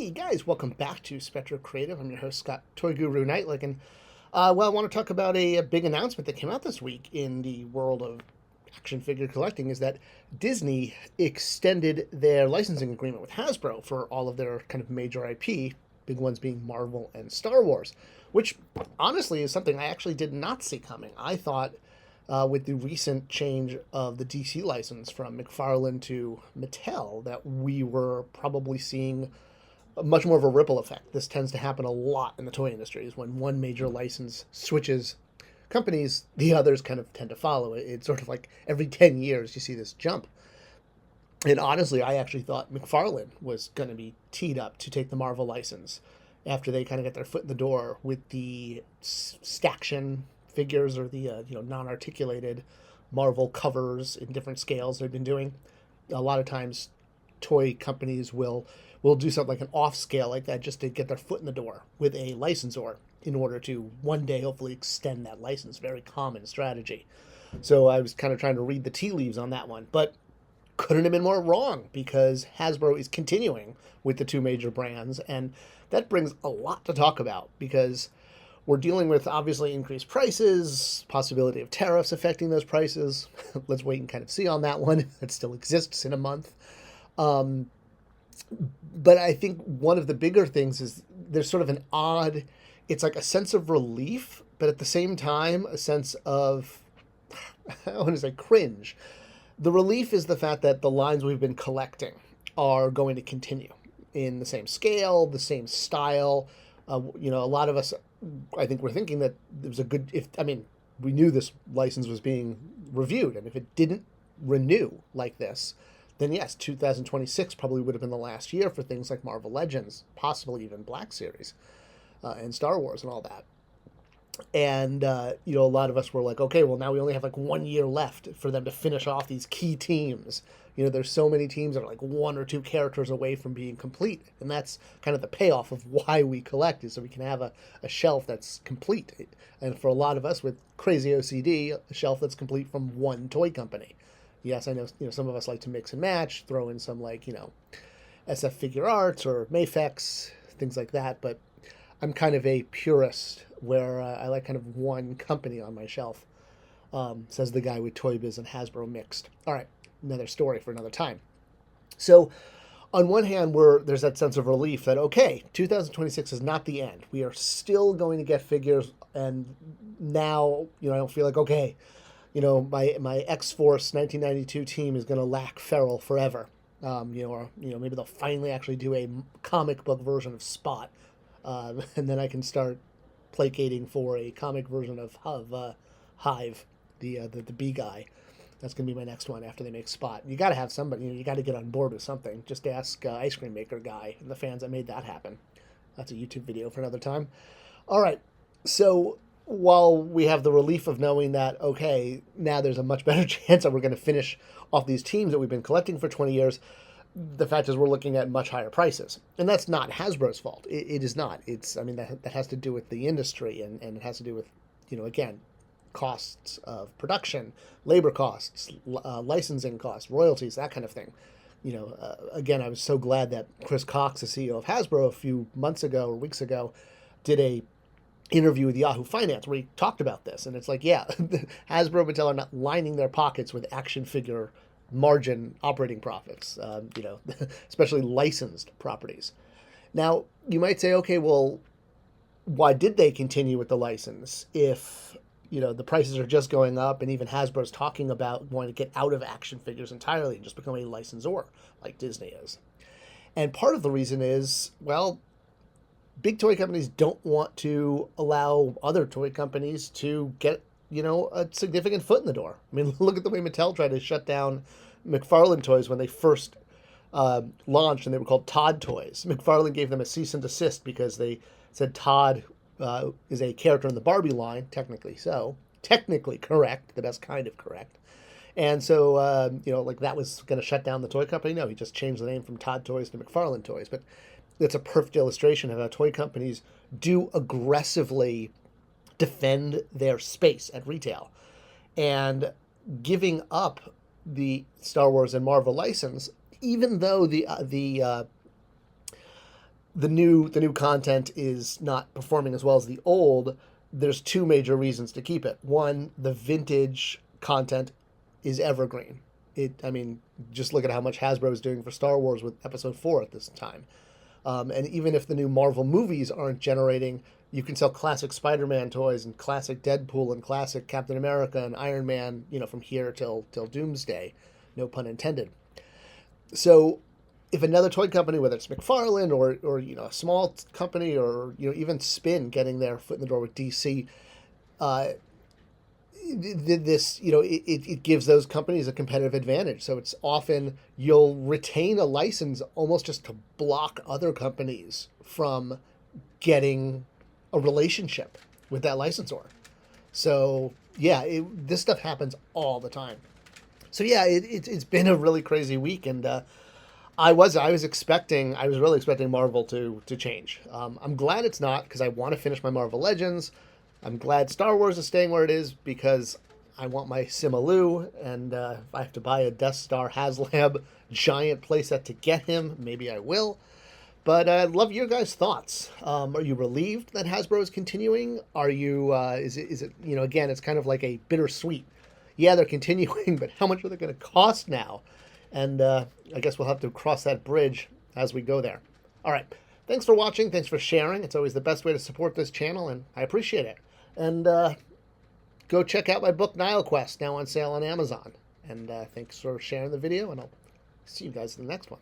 Hey guys, welcome back to Spector Creative. I'm your host, Scott Toy Guru Neitlich, and I want to talk about a big announcement that came out this week in the world of action figure collecting. Is that Disney extended their licensing agreement with Hasbro for all of their kind of major IP, big ones being Marvel and Star Wars, which honestly is something I actually did not see coming. I thought with the recent change of the DC license from McFarlane to Mattel that we were probably seeing much more of a ripple effect. This tends to happen a lot in the toy industry, is when one major license switches companies, the others kind of tend to follow it. It's sort of like every 10 years you see this jump. And honestly, I actually thought McFarlane was going to be teed up to take the Marvel license after they kind of get their foot in the door with the staction figures, or the non-articulated Marvel covers in different scales they've been doing. A lot of times toy companies will do something like an off scale like that just to get their foot in the door with a licensor in order to one day hopefully extend that license. Very common strategy. So I was kind of trying to read the tea leaves on that one, but couldn't have been more wrong, because Hasbro is continuing with the two major brands, and that brings a lot to talk about, because we're dealing with obviously increased prices, possibility of tariffs affecting those prices. Let's wait and kind of see on that one. It still exists in a month. But I think one of the bigger things is there's sort of an odd, it's like a sense of relief, but at the same time, a sense of, I want to say cringe. The relief is the fact that the lines we've been collecting are going to continue in the same scale, the same style. A lot of us, I think, were thinking that there was a good, we knew this license was being reviewed, and if it didn't renew like this, then yes, 2026 probably would have been the last year for things like Marvel Legends, possibly even Black Series, and Star Wars and all that. And, a lot of us were like, okay, well, now we only have like 1 year left for them to finish off these key teams. There's so many teams that are like one or two characters away from being complete. And that's kind of the payoff of why we collect, is so we can have a shelf that's complete. And for a lot of us with crazy OCD, a shelf that's complete from one toy company. Yes, I know, some of us like to mix and match, throw in some SF Figure Arts or Mafex, things like that. But I'm kind of a purist where I like kind of one company on my shelf, says the guy with Toy Biz and Hasbro mixed. All right, another story for another time. So on one hand, there's that sense of relief that, okay, 2026 is not the end. We are still going to get figures, and now, I don't feel like, okay, my X-Force 1992 team is going to lack Feral forever. Or maybe they'll finally actually do a comic book version of Spot, and then I can start placating for a comic version of Hive, the bee guy. That's going to be my next one after they make Spot. You got to have somebody. You got to get on board with something. Just ask Ice Cream Maker Guy and the fans that made that happen. That's a YouTube video for another time. All right, so while we have the relief of knowing that, okay, now there's a much better chance that we're going to finish off these teams that we've been collecting for 20 years, the fact is we're looking at much higher prices. And that's not Hasbro's fault. It is not. That has to do with the industry, and it has to do with, again, costs of production, labor costs, licensing costs, royalties, that kind of thing. Again, I was so glad that Chris Cox, the CEO of Hasbro, a few months ago or weeks ago, did a interview with Yahoo Finance where he talked about this. And it's like, yeah, Hasbro and Mattel are not lining their pockets with action figure margin operating profits, especially licensed properties. Now, you might say, okay, well, why did they continue with the license if, the prices are just going up, and even Hasbro's talking about wanting to get out of action figures entirely and just become a licensor like Disney is? And part of the reason is, well, big toy companies don't want to allow other toy companies to get, a significant foot in the door. I mean, look at the way Mattel tried to shut down McFarlane toys when they first launched, and they were called Todd toys. McFarlane gave them a cease and desist because they said Todd is a character in the Barbie line, technically so. Technically correct, the best kind of correct. And so, that was going to shut down the toy company. No, he just changed the name from Todd Toys to McFarlane Toys. But it's a perfect illustration of how toy companies do aggressively defend their space at retail. And giving up the Star Wars and Marvel license, even though the new content is not performing as well as the old, there's two major reasons to keep it. One, the vintage content is evergreen. I mean, just look at how much Hasbro is doing for Star Wars with Episode 4 at this time. And even if the new Marvel movies aren't generating, you can sell classic Spider-Man toys and classic Deadpool and classic Captain America and Iron Man, from here till Doomsday, no pun intended. So if another toy company, whether it's McFarlane or a small company or even Spin getting their foot in the door with DC, this it gives those companies a competitive advantage. So it's often you'll retain a license almost just to block other companies from getting a relationship with that licensor. So yeah, this stuff happens all the time. So yeah, it's been a really crazy week, and I was really expecting Marvel to change. I'm glad it's not, because I want to finish my Marvel Legends. I'm glad Star Wars is staying where it is because I want my Simaloo, and if I have to buy a Death Star HasLab giant playset to get him, maybe I will. But I'd love your guys' thoughts. Are you relieved that Hasbro is continuing? Are you? Is it? Again, it's kind of like a bittersweet. Yeah, they're continuing, but how much are they going to cost now? And I guess we'll have to cross that bridge as we go there. All right. Thanks for watching. Thanks for sharing. It's always the best way to support this channel, and I appreciate it. And go check out my book, Nile Quest, now on sale on Amazon. And thanks for sharing the video, and I'll see you guys in the next one.